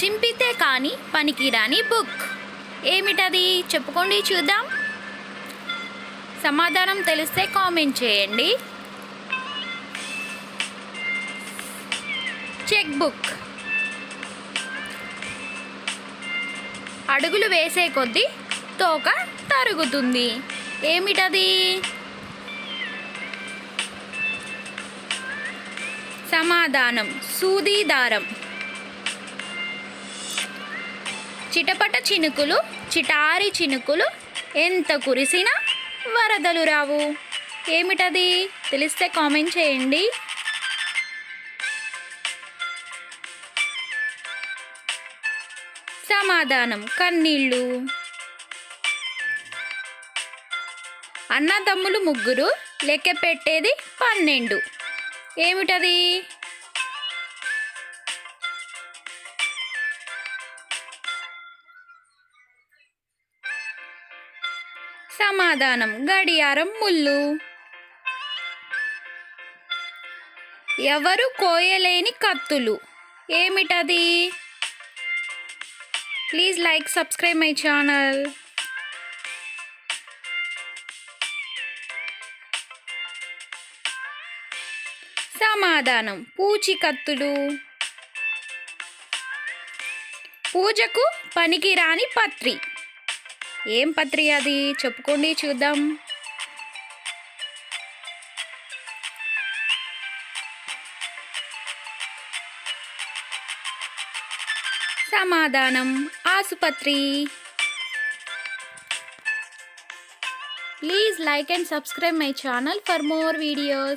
చింపితే కానీ పనికిరాని బుక్ ఏమిటది చెప్పుకోండి చూద్దాం. సమాధానం తెలిస్తే కామెంట్ చేయండి. Cheque book. అడుగులు వేసే కొద్దీ తోక తరుగుతుంది. ఏమిటది? సమాధానం సూది దారం. చిటపట చినుకులు చిటారి చినుకులు ఎంత కురిసినా వరదలు రావు. ఏమిటది తెలిస్తే కామెంట్ చేయండి. సమాధానం కన్నీళ్ళు. అన్నదమ్ములు ముగ్గురు లెక్క పెట్టేది 12. ఏమిటది? సమాధానం గడియారం ముళ్ళు. ఎవరు కోయలేని కత్తులు. ఏమిటది? Please like subscribe my channel. సమాధానం పూచికత్తులు. పూజకు పనికిరాని పత్రి. ఏం పత్రి అది చెప్పుకోండి చూద్దాం. సమాధానం ఆసుపత్రి. Please like and subscribe my channel for more videos.